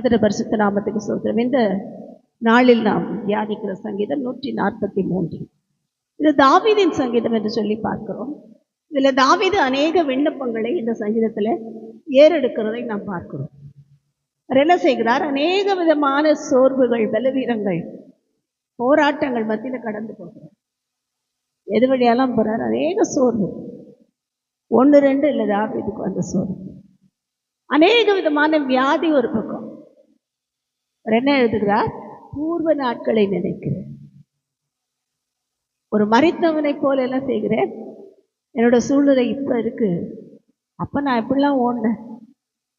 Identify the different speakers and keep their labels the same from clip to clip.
Speaker 1: கர்த்தருடைய பரிசுத்த நாமத்துக்கு ஸ்தோத்திரம். இந்த நாளில் நாம் தியானிக்கிற சங்கீதம் 143. இது தாவீதின் சங்கீதம் என்று சொல்லி பார்க்கிறோம். இதில் தாவீது அநேக விண்ணப்பங்களை இந்த சங்கீதத்தில் ஏறெடுக்கிறதை நாம் பார்க்கிறோம். அவர் என்ன செய்கிறார்? அநேக விதமான சோர்வுகள், பலவீனங்கள், போராட்டங்கள் மத்தியில் கடந்து போகிறார். எது வழியெல்லாம் போகிறார்? அநேக சோர்வு. 1-2 இல்லை தாவீதுக்கு வந்த சோர்வு. அநேக விதமான வியாதி ஒரு பக்கம். அவர் என்ன எழுதுகிறார்? பூர்வ நாட்களை நினைக்கிறேன், ஒரு மரித்தவனை போல எல்லாம் செய்கிறேன். என்னோட சூழ்நிலை இப்போ இருக்கு, அப்போ நான் எப்படிலாம் ஓடினேன்.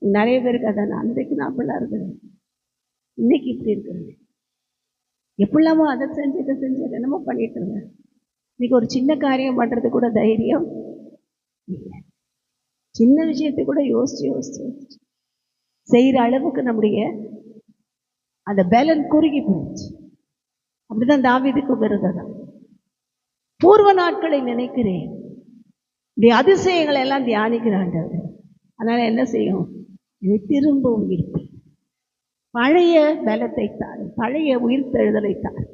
Speaker 1: நிறைய பேருக்கு அதான், அன்றைக்கு நான் அப்படிலாம் இருக்கிறேன், இன்னைக்கு இப்படி இருக்கிறேன், எப்படிலாமோ அதை செஞ்சு இதை செஞ்சு என்னமோ பண்ணிட்டு இருந்தேன். இன்னைக்கு ஒரு சின்ன காரியம் பண்ணுறது கூட தைரியம் இல்லை. சின்ன விஷயத்தை கூட யோசிச்சு செய்கிற அளவுக்கு நம்முடைய அந்த பலன் குறுகி போயிடுச்சு. அப்படிதான் தாவீதுக்கு வருதான். பூர்வ நாட்களை நினைக்கிறேன், இப்படி அதிசயங்களை எல்லாம் தியானிக்கிறான். அதனால என்ன செய்யும்? இதை திரும்பவும் இருப்பேன். பழைய பலத்தை தாரு, பழைய உயிர்த்தெழுதலை தாரு,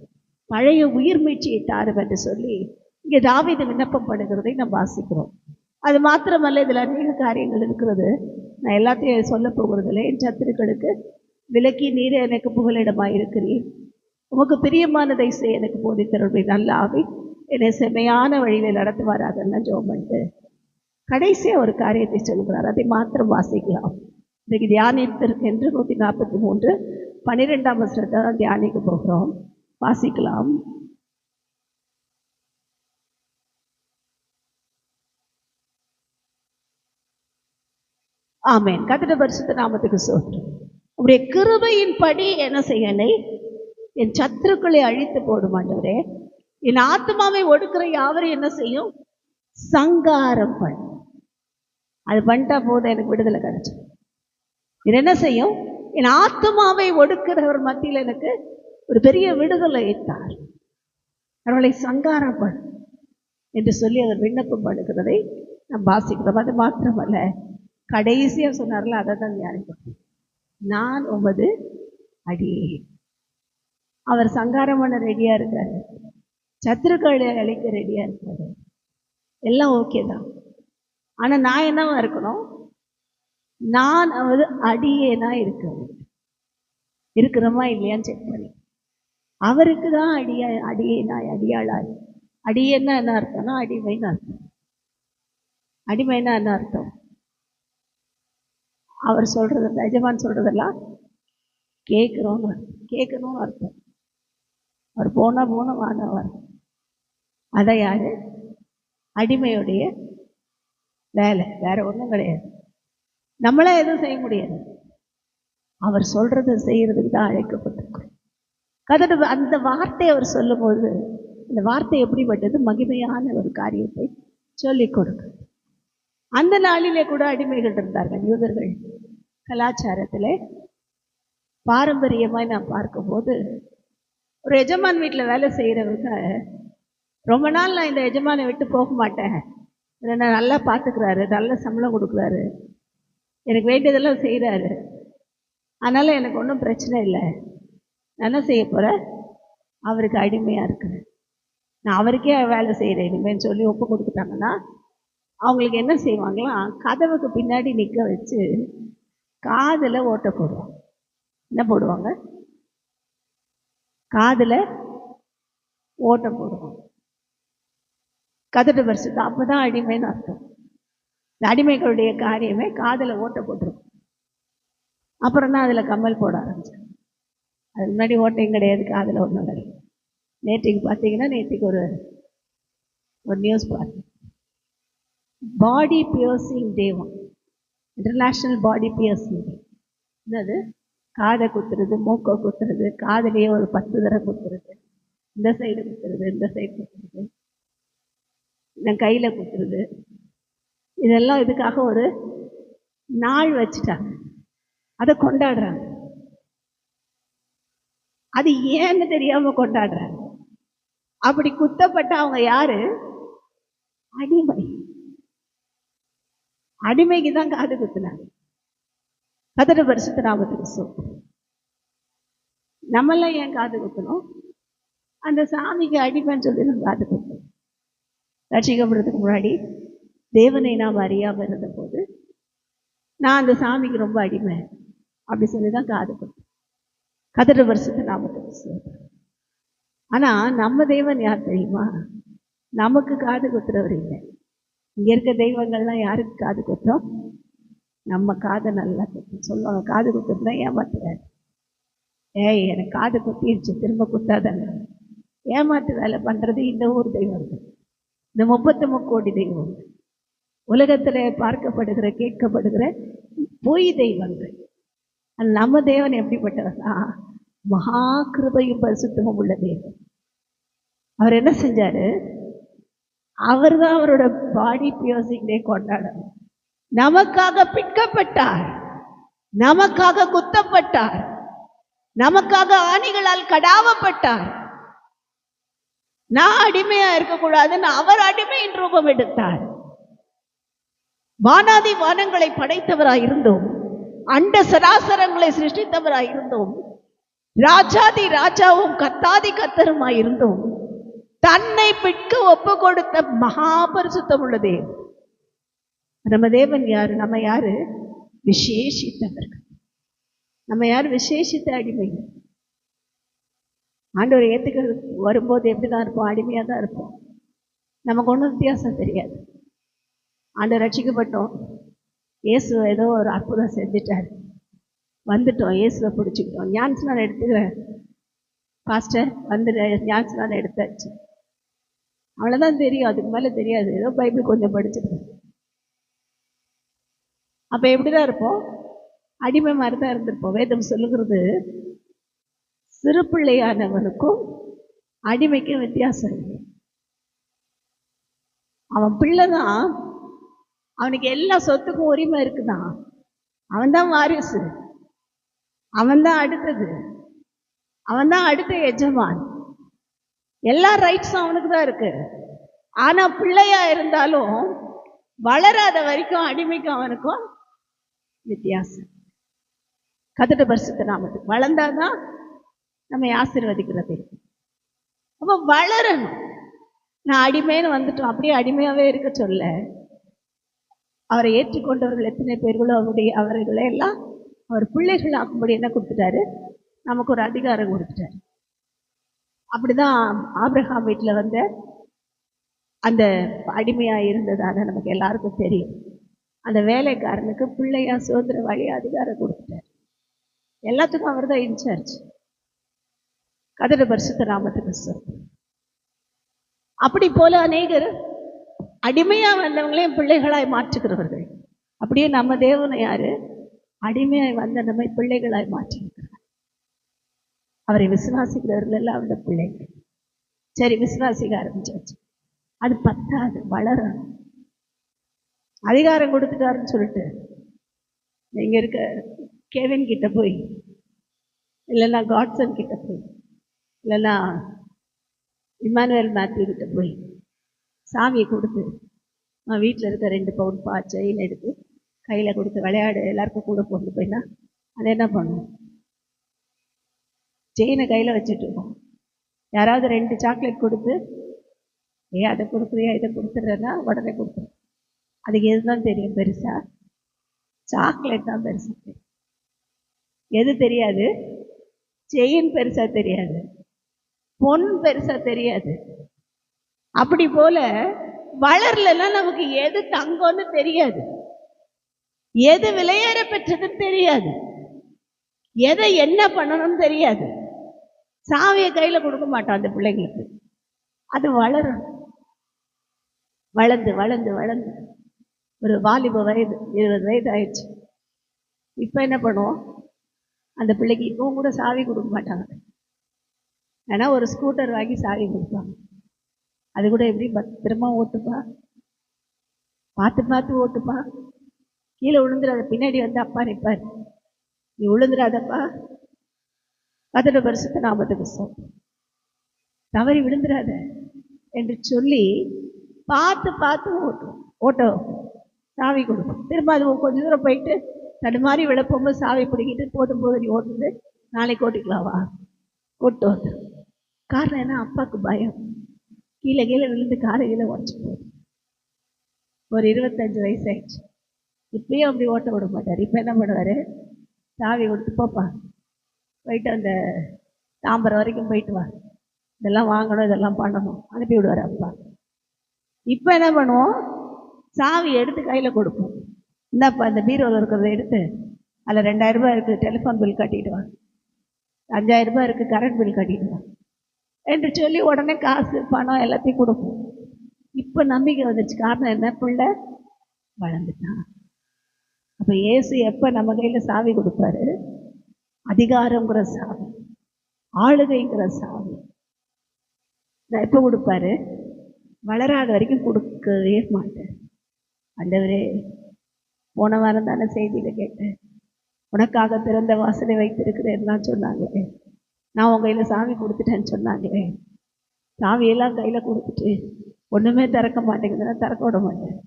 Speaker 1: பழைய உயிர் மீட்சியை தாரு என்று சொல்லி இங்கே தாவீது விண்ணப்பம் பண்ணுகிறதை நாம் வாசிக்கிறோம். அது மாத்திரமல்ல, இதில் அநேக காரியங்கள் இருக்கிறது. நான் எல்லாத்தையும் சொல்ல போகிறதில்லை. என் சத்துருக்களுக்கு விலக்கி நீர் எனக்கு புகலிடமாக இருக்கிறீர், உமக்கு பிரியமானதை செய்ய எனக்கு போதித்தருடைய நல்ல ஆவி என்னை செம்மையான வழியில் நடத்துவாராகலாம் ஜெபம் பண்ணிட்டு கடைசியாக ஒரு காரியத்தை சொல்கிறார். அதை மாத்திரம் வாசிக்கலாம். இன்றைக்கு தியானித்திற்கு என்று 143 12ஆம் வசனத்தை தான் தியானிக்க போகிறோம். வாசிக்கலாம். ஆமென். கர்த்தருடைய பரிசுத்த நாமத்துக்கு ஸ்தோத்திரம். உடைய கிருபையின் படி என்ன செய்யலை? என் சத்துருக்களை அழித்து போடும் ஆண்டவரே. என் ஆத்மாவை ஒடுக்கிற யாவரையும் என்ன செய்யும்? சங்காரம் பண்ணு. அது பண்ணிட்டா போதும், எனக்கு விடுதலை கிடைச்சு. இது என்ன செய்யும்? என் ஆத்மாவை ஒடுக்கிறவர் மத்தியில் எனக்கு ஒரு பெரிய விடுதலை தார், அவர்களை சங்காரம் பண்ணு என்று சொல்லி அவர் விண்ணப்பம் பண்ணுகிறதை நாம் வாசிக்கிறோம். அது மாத்திரமல்ல, கடைசியாக சொன்னார்ல, அதை தான் தியானிக்கிறோம். நான் உமது அடியே. அவர் சங்காரம் பண்ண ரெடியாக இருக்காரு, சத்துருக்களை அழிக்க ரெடியாக இருக்காரு, எல்லாம் ஓகே தான். ஆனால் நான் என்னவா இருக்கணும்? நான் அவர் அடியேனா இருக்கிறோமா இல்லையான்னு செக் பண்ணி, அவருக்கு தான் அடியேனாய் அடியாளாய். அடியேன்னா என்ன அர்த்தம்னா அடிமைன்னு அர்த்தம். அடிமைன்னா என்ன அர்த்தம்? அவர் சொல்றது, எஜமான் சொல்றதெல்லாம் கேட்கணும்னு அர்த்தம். அவர் போனா வானவர். அதை யாரு? அடிமையுடைய வேலை, வேற ஒன்றும் கிடையாது. நம்மளே எதுவும் செய்ய முடியாது, அவர் சொல்றதை செய்யறதுக்கு தான் அழைக்கப்பட்டிருக்கிறோம். கதடு அந்த வார்த்தை அவர் சொல்லும்போது, இந்த வார்த்தை எப்படிப்பட்டது? மகிமையான ஒரு காரியத்தை சொல்லிக் கொடுக்கு. அந்த நாளிலே கூட அடிமைகள் இருந்தார்கள். யூதர்கள் கலாச்சாரத்தில் பாரம்பரியமாக நான் பார்க்கும்போது, ஒரு எஜமான் வீட்டில் வேலை செய்கிறவங்க ரொம்ப நாள் நான் இந்த எஜமானை விட்டு போக மாட்டேன், என்னை நல்லா பார்த்துக்கிறாரு, நல்ல சம்பளம் கொடுக்குறாரு, எனக்கு வேண்டியதெல்லாம் செய்கிறாரு, அதனால் எனக்கு ஒன்றும் பிரச்சனை இல்லை, நான் என்ன செய்ய போகிறேன்? அவருக்கு அடிமையாக இருக்கிறேன், நான் அவருக்கே வேலை செய்கிறேன் இனிமேன்னு சொல்லி ஒப்பு கொடுத்துட்டாங்கன்னா, அவங்களுக்கு என்ன செய்வாங்களாம்? கதவுக்கு பின்னாடி நிற்க வச்சு காதில் ஓட்ட போடுவாங்க. என்ன போடுவாங்க? காதில் ஓட்ட போடுவாங்க. கதடு வருஷத்து அப்போ தான் அடிமைன்னு அர்த்தம். இந்த அடிமைகளுடைய காரியமே காதில் ஓட்ட போட்டுருக்கும். அப்புறம் தான் அதில் கம்மல் போட ஆரம்பிச்சேன். அதுக்கு முன்னாடி ஓட்டையும் கிடையாது, காதில் ஒன்றும் கிடையாது. நேற்றுக்கு பார்த்தீங்கன்னா, நேற்றுக்கு ஒரு நியூஸ் பார்த்தேன். பாடி பியர்சிங் டேவா, இன்டர்நேஷ்னல் பாடி பியர்சிங் டே. என்னது? காதை குத்துறது, மூக்கை குத்துறது, காதிலேயே ஒரு 10 தடவை குத்துறது, இந்த சைடு குத்துறது, இந்த சைடு குத்துறது, இந்த கையில் குத்துறது, இதெல்லாம் இதுக்காக ஒரு நாள் வச்சுட்டாங்க, அதை கொண்டாடுறாங்க. அது ஏன்னு தெரியாம கொண்டாடுறாங்க. அப்படி குத்தப்பட்ட அவங்க யாரு? அடிமை. அடிமைக்கு தான் காது குத்துனாங்க. கர்த்தருடைய பரிசுத்த நாமத்துக்கு ஸ்தோத்திரம். நம்மெல்லாம் ஏன் காது குத்தணும்? அந்த சாமிக்கு அடிமைன்னு சொல்லி நம்ம காது குத்தணும். ரட்சிக்கப்படுறதுக்கு முன்னாடி தேவனை நாம் அறியாமல் இருந்த போது நான் அந்த சாமிக்கு ரொம்ப அடிமை அப்படி சொல்லி தான் காது குத்தேன். கதிர வருஷத்தை நாமத்துக்கு. ஆனால் நம்ம தேவன் யார் தெரியுமா? நமக்கு காது குத்துறவர் இல்லை. இங்கே இருக்க தெய்வங்கள்லாம் யாருக்கு காது குத்துறோம்? நம்ம காதை நல்லா குத்தும் சொல்லுவாங்க. காது குத்துறதுனா ஏமாத்துறாரு. ஏய், எனக்கு காது குத்திடுச்சு, திரும்ப குத்தாதாங்க. ஏமாத்து வேலை பண்ணுறது இந்த ஊர் தெய்வங்கள், இந்த 33 கோடி தெய்வங்கள், உலகத்தில் பார்க்கப்படுகிற கேட்கப்படுகிற பொய் தெய்வங்கள். நம்ம தேவன் எப்படிப்பட்டவர்னா மகா கிருபையும் பரிசுத்தமும் உள்ள தேவன். அவர் என்ன செஞ்சாரு? அவர் தான் அவரோட பாடி பியர்சிங் டே கொண்டாடணும். நமக்காக பிற்கப்பட்டார், நமக்காக குத்தப்பட்டார், நமக்காக ஆணிகளால் கடாவப்பட்டார். நான் அடிமையா இருக்கக்கூடாதுன்னு அவர் அடிமையின் ரூபம் எடுத்தார். வானாதி வானங்களை படைத்தவராயிருந்தோம், அண்ட சராசரங்களை சிருஷ்டித்தவராயிருந்தோம், ராஜாதி ராஜாவும் கத்தாதி கத்தருமாயிருந்தோம், தன்னை பிற்க ஒப்பு கொடுத்த மகாபரிசுத்தம் உள்ள தேவன். நம்ம தேவன் யாரு? நம்ம யாரு? விசேஷித்தவர்கள். நம்ம யார்? விசேஷித்த அடிமைகள். ஆண்டவரை ஏற்றுக்கிறது வரும்போது எப்படி தான் இருப்போம்? அடிமையாக தான் இருப்போம். நமக்கு ஒன்றும் வித்தியாசம் தெரியாது. ஆண்டவர் ரட்சிக்கப்பட்டோம், இயேசு ஏதோ ஒரு அற்புதம் செஞ்சுட்டார், வந்துட்டோம், இயேசுவை பிடிச்சிக்கிட்டோம், ஞானஸ்நானம் எடுத்துக்கிறேன் பாஸ்டர், வந்து ஞானஸ்நானம் எடுத்தாச்சு, அவ்வளோதான் தெரியும், அதுக்கு மேலே தெரியாது. ஏதோ பைபிள் கொஞ்சம் படிச்சுருக்கேன். அப்போ எப்படி தான் இருப்போம்? அடிமை மாதிரி தான் இருந்திருப்போம். வேதம் சொல்லுகிறது சிறு பிள்ளையானவனுக்கும் அடிமைக்கும் வித்தியாசம் இல்லை. அவன் பிள்ளை தான், அவனுக்கு எல்லா சொத்துக்கும் உரிமை இருக்குதான், அவன் தான் வாரிசு, அவன் தான் அடுத்தது, அவன் தான் அடுத்த எஜமான், எல்லா ரைட்ஸும் அவனுக்கு தான் இருக்கு. ஆனா பிள்ளையா இருந்தாலும் வளராத வரைக்கும் அடிமைக்கும் அவனுக்கும் வித்தியாசம். கதிர பரிசுத்த நாமத்துக்கு. வளர்ந்தாதான் நம்ம ஆசீர்வதிக்கிறது. அப்போ வளரணும். நான் அடிமைன்னு வந்துட்டோம், அப்படியே அடிமையாவே இருக்க சொல்ல. அவரை ஏற்றுக்கொண்டவர்கள் எத்தனை பேர்களோ அவர்களை எல்லாம் அவர் பிள்ளைகள் ஆக்கும்படி என்ன கொடுத்துட்டாரு? நமக்கு ஒரு அதிகாரம் கொடுத்துட்டாரு. அப்படிதான் ஆபிரகாம் வீட்டில் வந்த அந்த அடிமையா இருந்ததான நமக்கு எல்லாருக்கும் தெரியும். அந்த வேலைக்காரனுக்கு பிள்ளையா சுதந்திர வழியா அதிகாரம் கொடுத்துட்டார். எல்லாத்துக்கும் அவர் தான் இன்சார்ஜ். கதிர பரிசுத்த நாமத்துக்கு சொல்றேன். அப்படி போல அநேகர் அடிமையா வந்தவங்களையும் பிள்ளைகளாய் மாற்றுகிறவர்கள். அப்படியே நம்ம தேவனை யாரு? அடிமையாய் வந்த நம்மை பிள்ளைகளாய் மாற்றிருக்கிறார். அவரை விசுவாசிக்கிறவர்கள் எல்லாம் அவருடைய பிள்ளைகள். சரி, விசுவாசிக்க ஆரம்பிச்சாச்சு, அது பத்தாது, வளரணும். அதிகாரம் கொடுத்துட்டாருன்னு சொல்லிட்டு இங்க இருக்க கேவின் கிட்ட போய், இல்லைன்னா காட்சன் கிட்ட போய், இல்லைன்னா இமானுவேல் மேத்யூ கிட்ட போய் சாவியை கொடுத்து, நான் வீட்டில் இருக்க 2 பவுன் செயின் எடுத்து கையில் கொடுத்து விளையாடு, எல்லாருக்கும் கூட கொண்டு போயினா அதை என்ன பண்ணும்? செயினை கையில் வச்சுட்டு இருக்கோம். யாராவது 2 சாக்லேட் கொடுத்து, அதை கொடுக்குறியா இதை கொடுத்துட்றேன்னா உடனே கொடுத்துரும். அதுக்கு எதுதான் தெரியும் பெருசா? சாக்லேட் தான் பெருசா தெரியும். எது தெரியாது? செயின் பெருசா தெரியாது, பொன் பெருசா தெரியாது. அப்படி போல வளரலன்னா நமக்கு எது தங்கம்னு தெரியாது, எது விலையேற பெற்றதுன்னு தெரியாது, எதை என்ன பண்ணணும்னு தெரியாது. சாவியை கையில கொடுக்க மாட்டோம் அந்த பிள்ளைங்களுக்கு. அது வளரணும். வளர்ந்து வளர்ந்து வளர்ந்து ஒரு வாலிப வயது, 20 வயது ஆயிடுச்சு. இப்போ என்ன பண்ணுவோம்? அந்த பிள்ளைக்கு இப்பவும் கூட சாவி கொடுக்க மாட்டாங்க. ஏன்னா ஒரு ஸ்கூட்டர் வாங்கி சாவி கொடுப்பாங்க. அது கூட எப்படி பத்திரமா ஓட்டுப்பா, பார்த்து பார்த்து ஓட்டுப்பா, கீழே விழுந்துடாத, பின்னாடி வந்து அப்பா நிற்பார், நீ விழுந்துடாதப்பா, கதிர பரிசுத்த நாமத்துக்கு சொல்றேன், தவறி விழுந்துடாத என்று சொல்லி பார்த்து பார்த்து ஓட்ட சாவி கொடுக்கும். திரும்ப அது கொஞ்சம் தூரம் போயிட்டு தடுமாறி விழப்போகும்போது சாவி பிடிக்கிட்டு போதும் போது நீ ஓட்டுந்து நாளைக்கு ஓட்டிக்கலாவா, கூட்டு வந்து. காரணம் என்ன? அப்பாவுக்கு பயம். கீழே கீழே விழுந்து காரை கீழே உடச்சி போகுது. ஒரு 25 வயசு ஆயிடுச்சு. இப்பயும் அப்படி ஓட்ட விட மாட்டார். இப்போ என்ன பண்ணுவார்? சாவி கொடுத்து போப்பா, போயிட்டு அந்த தாம்பரம் வரைக்கும் போயிட்டு வா, இதெல்லாம் வாங்கணும், இதெல்லாம் பண்ணணும், அனுப்பி விடுவார் அப்பா. இப்போ என்ன பண்ணுவோம்? சாவி எடுத்து கையில் கொடுப்போம். இந்தாப்பா இந்த பீரோவில் இருக்கிறத எடுத்து அதில் 2000 ரூபாய் இருக்குது, டெலிஃபோன் பில் கட்டிட்டு வா, 5000 ரூபாய் இருக்குது, கரண்ட் பில் கட்டிட்டு வா என்று சொல்லி உடனே காசு பணம் எல்லாத்தையும் கொடுப்போம். இப்போ நம்பிக்கை வந்துச்சு. காரணம் என்ன? பிள்ளை வளர்ந்துட்டான். அப்போ இயேசு எப்போ நம்ம கையில் சாவி கொடுப்பாரு? அதிகாரங்கிற சாவி, ஆளுகைங்கிற சாவி. நான் எப்போ கொடுப்பாரு? வளராத வரைக்கும் கொடுக்கவே மாட்டேன். ஆண்டவரே, போன வாரம் தானே செய்தியில் கேட்டேன், உனக்காக திறந்த வாசலை வைத்திருக்கிறேன்னா சொன்னாங்களே, நான் உன் கையில் சாவி கொடுத்துட்டேன்னு சொன்னாங்களே, சாவியெல்லாம் கையில் கொடுத்துட்டு ஒன்றுமே திறக்க மாட்டேங்குதுன்னா திறக்க விட மாட்டேன்.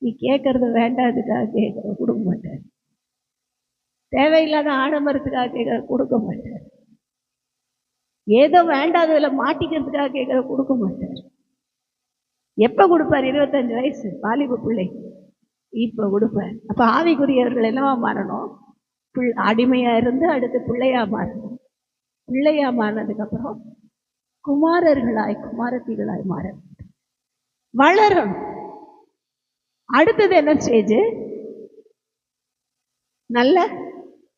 Speaker 1: நீ கேட்கறது வேண்டாதுக்காக கேட்குற கொடுக்க மாட்டேன். தேவையில்லாத ஆடம்பரத்துக்காக கேட்குற கொடுக்க மாட்டேன். ஏதோ வேண்டாததில் மாட்டிக்கிறதுக்காக கேட்குற கொடுக்க மாட்டார். எப்போ கொடுப்பார்? 25 வயசு வாலிப பிள்ளை இப்போ கொடுப்பார். அப்போ ஆவிக்குரியவர்கள் என்னவா மாறணும்? அடிமையாக இருந்து அடுத்து பிள்ளையாக மாறணும். பிள்ளையாக மாறினதுக்கப்புறம் குமாரர்களாய் குமாரத்திகளாய் மாற வளரணும். அடுத்தது என்ன ஸ்டேஜ்? நல்ல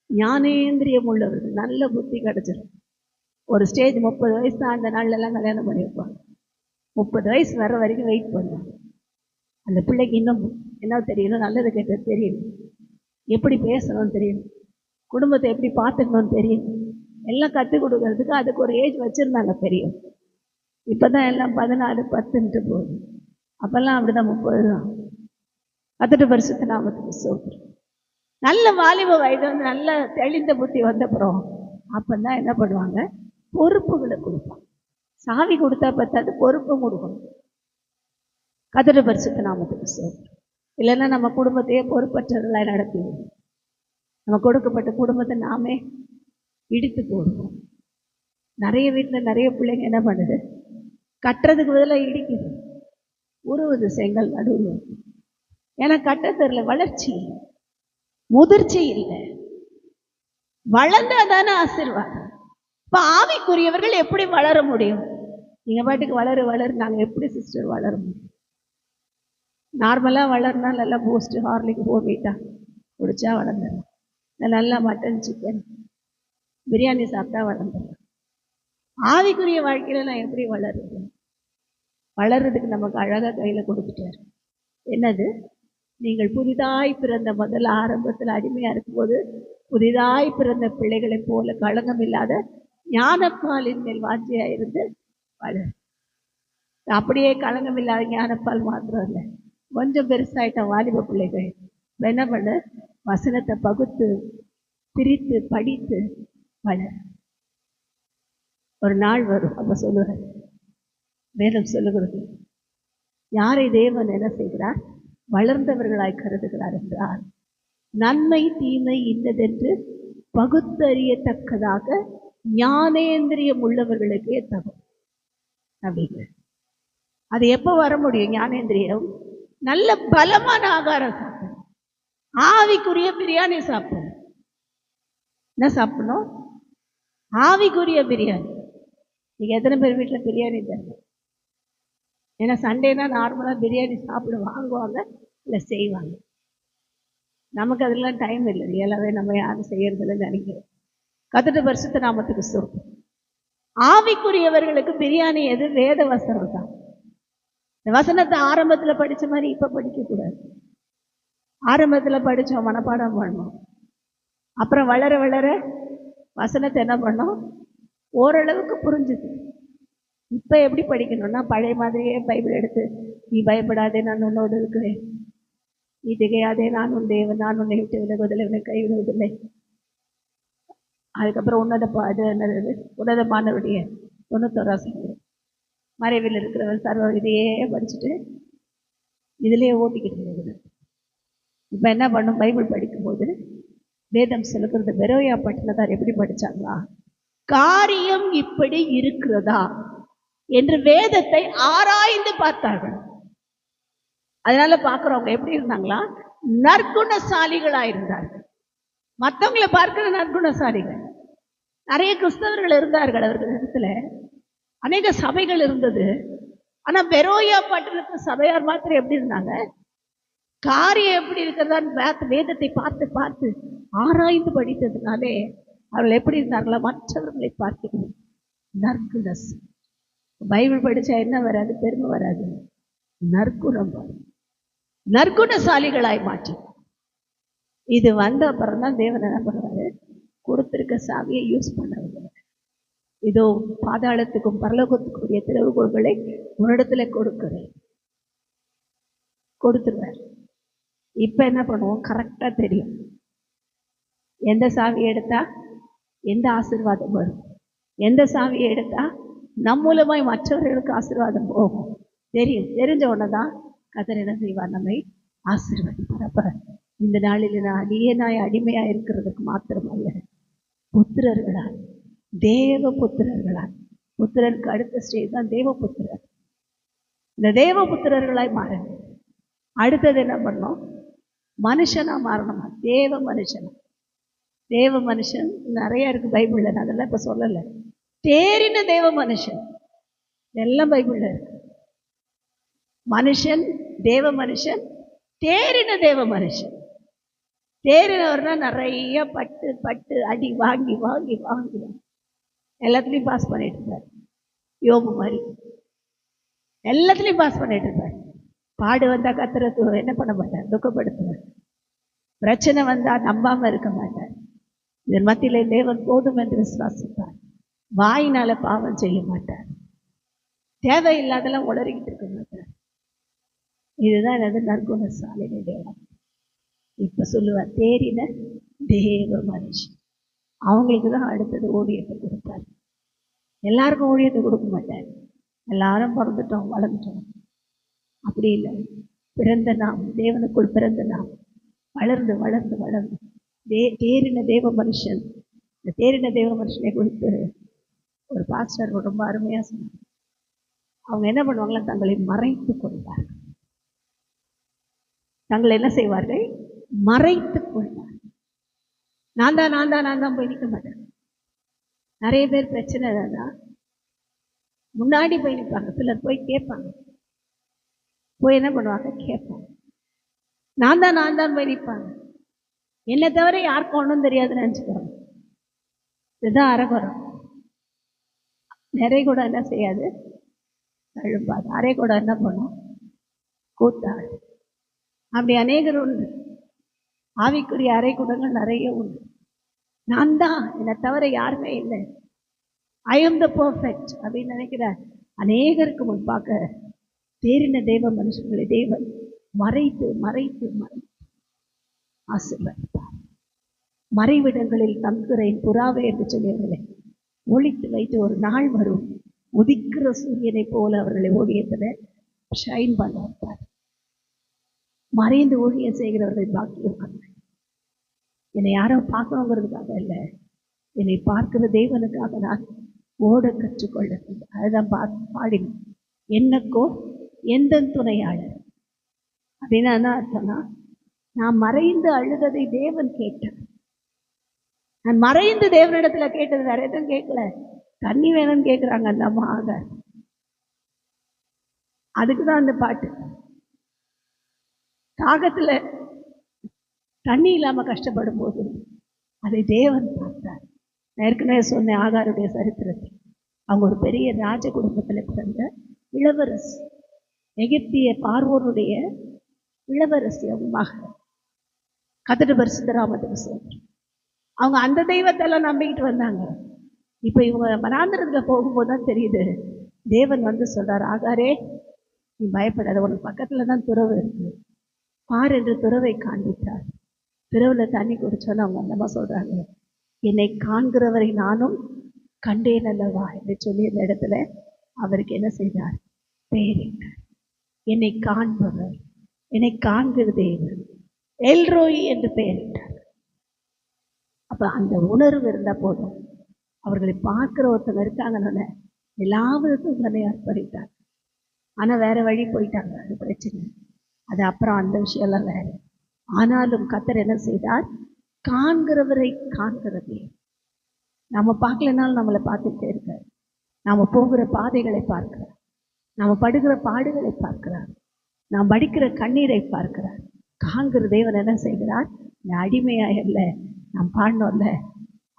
Speaker 1: ஞானேந்திரியம் உள்ளவர்கள், நல்ல புத்தி கிடச்சிடும். ஒரு ஸ்டேஜ் 30 வயசு தான். அந்த நாள்லாம் கல்யாணம் பண்ணி வைப்பாங்க. 30 வயசு வர வரைக்கும் வெயிட் பண்ணுவாங்க. அந்த பிள்ளைக்கு இன்னும் என்ன தெரியணும்? நல்லது கெட்டது தெரியணும், எப்படி பேசணும்னு தெரியணும், குடும்பத்தை எப்படி பார்த்துக்கணும்னு தெரியணும். எல்லாம் கற்றுக் கொடுக்கறதுக்கு அதுக்கு ஒரு ஏஜ் வச்சுருந்தாங்க பெரியவங்க. இப்போ தான் எல்லாம் 14, 10ன்ட்டு போகுது. அப்போல்லாம் அப்படி தான் 30 தான். கத்துட்டு பரிசுத்த நாமத்துக்கு ஸ்தோத்திரம். நல்ல வாலிப வயது வந்து நல்ல தெளிந்த புத்தி வந்தப்புறம் அப்போ தான் என்ன பண்ணுவாங்க? பொறுப்புகளை கொடுப்பாங்க. சாவி கொடுத்தா பத்தாது, பொறுப்பும் கொடுக்கணும். கத்துட்டு பரிசுத்த நாமத்துக்கு ஸ்தோத்திரம். இல்லைன்னா நம்ம குடும்பத்தையே பொறுப்பற்றவர்களாக நடத்திடுவோம். நம்ம கொடுக்கப்பட்ட குடும்பத்தை நாமே இடித்து போடுவோம். நிறைய வீட்டில் நிறைய பிள்ளைங்க என்ன பண்ணுது? கட்டுறதுக்கு பதிலாக இடிக்குது, உருவுது செங்கல் நடுவில். ஏன்னா கட்ட தெரியல, வளர்ச்சி இல்லை, முதிர்ச்சி இல்லை. வளர்ந்தாதானே ஆசீர்வாதம். இப்போ ஆவிக்குரியவர்கள் எப்படி வளர முடியும்? நீங்க பாட்டுக்கு வளரு நாங்கள் எப்படி சிஸ்டர் வளர முடியும்? நார்மலாக வளர்னா நல்லா பூஸ்ட் ஹார்லிக் போட்டா குடிச்சா வளர்ந்துடலாம். நல்லா மட்டன் சிக்கன் பிரியாணி சாப்பிட்டா வளர்ந்துடலாம். ஆவிக்குரிய வாழ்க்கையில் நான் எப்படி வளருது? வளர்றதுக்கு நமக்கு அழகாக கையில் கொடுத்துட்டாரு. என்னது? நீங்கள் புதிதாய் பிறந்த முதல்ல ஆரம்பத்தில் அடிமையாக இருக்கும்போது புதிதாய் பிறந்த பிள்ளைகளைப் போல களங்கம் இல்லாத ஞானப்பாலின் மேல் வாஞ்சியாக இருந்து வளர். அப்படியே களங்கம் இல்லாத ஞானப்பால் மாத்திரம் இல்லை, கொஞ்சம் பெருசாயிட்ட வாலிப பிள்ளைகள் என்ன பண்ண? வசனத்தை பகுத்து பிரித்து படித்து வளர். ஒரு நாள் வரும், அப்போ சொல்லுவார், வேதம் சொல்லுகிறது, யாரை தேவன் என்ன செய்கிறார்? வளர்ந்தவர்களாய் கருதுகிறார் என்றால் நன்மை தீமை இன்னதென்று பகுத்தறியத்தக்கதாக ஞானேந்திரியம் உள்ளவர்களுக்கே தகும் அப்படிங்க. அது எப்போ வர முடியும்? ஞானேந்திரியம் நல்ல பலமான ஆகாரம் சாப்பிடணும். ஆவிக்குரிய பிரியாணி சாப்பிடணும். என்ன சாப்பிடணும்? ஆவிக்குரிய பிரியாணி. நீங்க எத்தனை பேர் வீட்டில் பிரியாணி தரணும்? ஏன்னா சண்டேனா நார்மலாக பிரியாணி சாப்பிட வாங்குவாங்க, இல்லை செய்வாங்க. நமக்கு அதெல்லாம் டைம் இல்லை, ரியலாகவே நம்ம யாரும் செய்யறதில்லை நினைக்கிறோம். கத்துட்டு பரிசுத்த நாமத்துக்கு ஸ்தோத்திரம். ஆவிக்குரியவர்களுக்கு பிரியாணி எது? வேத வசனம் தான். இந்த வசனத்தை ஆரம்பத்தில் படித்த மாதிரி இப்போ படிக்கக்கூடாது. ஆரம்பத்தில் படித்தோம், மனப்பாடம் பண்ணோம். அப்புறம் வளர வளர வசனத்தை என்ன பண்ணோம்? ஓரளவுக்கு புரிஞ்சுது. இப்போ எப்படி படிக்கணும்னா பழைய மாதிரியே பைபிள் எடுத்து, நீ பயப்படாதே நான் உன்னோடு இருக்கிறேன், நீ திகையாதே நான் உன் தேவன், நான் உன்னை விட்டு விலகுவதில்லை, உன்னை கைவிடுவதில்லை. அதுக்கப்புறம் உன்னதமானவருடைய 91 சங்கீதம், மறைவில் இருக்கிறவன் சர்வ இதையே படிச்சுட்டு இதிலேயே ஓட்டிக்கிட்டு இருக்குது. இப்போ என்ன பண்ணும்? பைபிள் படிக்கும்போது வேதம் சொல்லுகிறது, பெரோயா பட்டினத்தார் எப்படி படித்தாங்களா? காரியம் இப்படி இருக்கிறதா என்று வேதத்தை ஆராய்ந்து பார்த்தார்கள். அதனால பார்க்கிறவங்க எப்படி இருந்தாங்களா? நற்குணசாலிகளா இருந்தார்கள். மற்றவங்களை பார்க்கிற நற்குணசாலிகள். நிறைய கிறிஸ்தவர்கள் இருந்தார்கள் அவர்கள் இடத்துல. அநேக சபைகள் இருந்தது. ஆனா பெரோயா பட்டணத்து சபையார் மாத்திரம் எப்படி இருந்தாங்க? காரியம் எப்படி இருக்கிறதான்னு வேதத்தை பார்த்து பார்த்து ஆராய்ந்து படித்ததுனாலே அவர்கள் எப்படி இருந்தாங்களா? மற்றவர்களை பார்க்கணும். நற்குணஸ். பைபிள் படிச்சா என்ன வராது? பெருமை வராது. நற்குணம் வரும். நற்குணசாலிகளாய் மாற்றி. இது வந்த அப்புறம் தான் தேவன் என்ன பண்ணுவாரு? கொடுத்திருக்க சாவியை யூஸ் பண்ணுவாங்க. இதோ பாதாளத்துக்கும் பரலோகத்துக்குரிய திறவுகோல்களை உன்னிடத்துல கொடுக்கிறேன். கொடுத்துருவார். இப்ப என்ன பண்ணுவோம்? கரெக்டா தெரியும் எந்த சாவியை எடுத்தா எந்த ஆசீர்வாதம் வரும், எந்த சாவியை எடுத்தா நம் மூலமாய் மற்றவர்களுக்கு ஆசீர்வாதம் போகும் தெரியும். தெரிஞ்ச உடனேதான் கர்த்தர் என்ன செய்வார்? நம்மை ஆசீர்வதிப்பார். அப்ப இந்த நாளில் நான் அடியேனாய் அடிமையா இருக்கிறதுக்கு மாத்திரமல்ல, புத்திரர்களால், தேவ புத்திரர்களால். புத்திரனுக்கு அடுத்த ஸ்டேஜ் தான் தேவ புத்திரர். இந்த தேவ புத்திரர்களாய் மாறணும். அடுத்தது என்ன பண்ணோம்? மனுஷனா மாறணுமா? தேவ மனுஷனா. தேவ மனுஷன் நிறைய இருக்கு பைபிள்ல, நான் அதெல்லாம் இப்ப சொல்லலை. தேறின தேவ மனுஷன் எல்லாம் பைபிள்ல இருக்கு. மனுஷன், தேவ மனுஷன், தேறின தேவ மனுஷன். தேறினவர்னா நிறைய பட்டு பட்டு அடி வாங்கி வாங்கி வாங்கி எல்லாத்துலேயும் பாஸ் பண்ணிட்டு இருப்பார். யோபு மாதிரி எல்லாத்துலேயும் பாஸ் பண்ணிட்டு இருப்பார். பாடு வந்தா கத்துறது என்ன பண்ண மாட்டார்? துக்கப்படுத்துவார். பிரச்சனை வந்தா நம்பாம இருக்க மாட்டார். இதன் மத்தியிலே தேவன் போதும் என்று விசுவாசிப்பார். வாயினால பாவம் செய்ய மாட்டார். தேவையில்லாதெல்லாம் உளறிக்கிட்டு இருக்க மாட்டார். இதுதான் எனது நற்குணசாலினி தேவன். இப்ப சொல்லுவார், தேறின தேவ மனுஷன். அவங்களுக்கு தான் அடுத்தது ஊழியத்தை கொடுப்பார். எல்லாருக்கும் ஊழியத்தை கொடுக்க மாட்டார். எல்லாரும் பிறந்துட்டோம், வளர்ந்துட்டோம், அப்படி இல்லை. பிறந்த நாம், தேவனுக்குள் பிறந்த நாம் வளர்ந்து வளர்ந்து வளர்ந்து தேறின தேவ மனுஷன். இந்த தேறின தேவ மனுஷனை குறித்து ஒரு பாஸ்டர் ரொம்ப அருமையா சொன்னாங்க. அவங்க என்ன பண்ணுவாங்களா? தங்களை மறைத்துக் கொள்வார்கள். தங்களை என்ன செய்வார்கள்? மறைத்துக் கொள்வார்கள். நான் தான் போய் நிற்க மாட்டேன். நிறைய பேர் பிரச்சனை தான் முன்னாடி போய் நிற்பாங்க. சிலர் போய் கேட்பாங்க. போய் என்ன பண்ணுவாங்க? கேட்பாங்க. நான் தான் போய் நிற்பாங்க. என்னை தவிர யாருக்கும் ஒன்றும் தெரியாதுன்னு நினச்சிக்கிறாங்க. இதுதான் அரைகுறம். நிறைய கூட என்ன செய்யாது? தழும்பாது. அரை கூட என்ன பண்ணும்? கூத்தாடு. அப்படி அநேகர் உண்டு. ஆவிக்குரிய அரை கூடங்கள் நிறைய உண்டு. நான் தான், என்னை தவிர யாருமே இல்லை, ஐ எம் த பர்ஃபெக்ட் அப்படின்னு நினைக்கிற அநேகருக்கு முன்பாக தேறின தேவ மனுஷங்களை தேவன் மறைத்து மறைத்து மறைத்து ஆசீர்வதிப்பார். மறைவிடங்களில் தங்குகிறேன் புறாவே என்று சொல்லியவர்களை ஒளித்து வைத்து ஒரு நாள் வரும், உதிக்கிற சூரியனை போல அவர்களை ஊழியத்தில் ஷைன் பண்ண வைப்பார். மறைந்து ஊழியம் செய்கிறவர்கள் பாக்கியவான்கள். என்னை யாரும் பார்க்கணுங்கிறதுக்காக இல்லை, என்னை பார்க்கிற தேவனுக்காக நான் ஓட கற்றுக்கொள்ள. அதுதான் பாடினோம். என்னக்கோ எந்த துணையாளர் அப்படின்னா என்ன அர்த்தம்னா, நான் மறைந்து அழுததை தேவன் கேட்டார். நான் மறைந்து தேவனிடத்துல கேட்டது வேற எதுவும் கேட்கல. தண்ணி வேணும்னு கேட்குறாங்க அந்த அம்மா. ஆக அதுக்குதான் அந்த பாட்டு. தாகத்துல தண்ணி இல்லாம கஷ்டப்படும் போது அதை தேவன் பார்த்தார். நான் ஏற்கனவே சொன்னேன் ஆகாருடைய சரித்திரத்தை. அவங்க ஒரு பெரிய ராஜ குடும்பத்தில் பிறந்த இளவரசி, எகிப்திய பார்வோருடைய இளவரசி. அவங்க மகள் கத்தட்டு பரிசுத்தராமத்துக்கு சொல்றேன். அவங்க அந்த தெய்வத்தெல்லாம் நம்பிக்கிட்டு வந்தாங்க. இப்போ இவங்க வனாந்திரத்துல போகும்போது தான் தெரியுது, தேவன் வந்து சொல்றார், ஆகாரே நீ பயப்படாத, உனக்கு பக்கத்துல தான் துறவு இருக்கு, பார் என்று துறவை காண்பித்தார். துறவுல தண்ணி குடிச்சோன்னு அவங்க அந்தமா சொல்றாங்க, என்னை காண்கிறவரை நானும் கண்டேன் அல்லவா என்று சொல்லி இந்த இடத்துல அவருக்கு என்ன செய்தார்? பெயரிட்டார். என்னை காண்பவர், என்னை காண்கிற தேவன் எல்ரோயி என்று பெயரிட்டார். அப்ப அந்த உணர்வு இருந்தா போதும், அவர்களை பார்க்குற ஒருத்தங்க இருக்காங்கன்னு எல்லா விதத்துக்கும் தன்னை அர்ப்பணித்தார். ஆனால் வேற வழி போயிட்டாங்க, அது பிரச்சனை. அது அப்புறம் அந்த விஷயம்லாம் வேற. ஆனாலும் கர்த்தர் என்ன செய்தார்? காண்கிறவரை காண்கிறதே. நம்ம பார்க்கலனாலும் நம்மளை பார்த்துட்டே இருக்கார். நாம் போகிற பாதைகளை பார்க்கிறார், நாம் படுகிற பாடுகளை பார்க்கிறார், நாம் படிக்கிற கண்ணீரை பார்க்கிறார். காண்கிற தேவன் என்ன செய்கிறார்? நான் அடிமையாக இல்லை, நாம் பாடினோம்ல,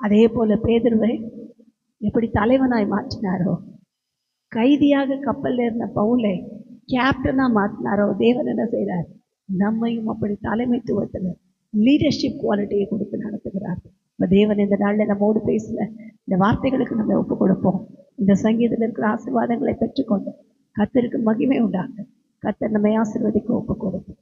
Speaker 1: அதே போல பேதுருவை எப்படி தலைவனாய் மாற்றினாரோ, கைதியாக கப்பலில் இருந்த பவுலை கேப்டனாக மாற்றினாரோ, தேவன் என்ன செய்கிறார்? நம்மையும் அப்படி தலைமைத்துவத்தில் லீடர்ஷிப் குவாலிட்டியை கொடுத்து நடத்துகிறார். இப்போ தேவன் இந்த நாளில் நம்மோடு பேசின இந்த வார்த்தைகளுக்கு நம்ம ஒப்பு கொடுப்போம். இந்த சங்கீதத்தில் இருக்கிற ஆசீர்வாதங்களை பெற்றுக்கொண்டு கர்த்தருக்கு மகிமை உண்டாங்க. கர்த்தர் நம்மை ஆசீர்வதிக்க ஒப்பு கொடுப்போம்.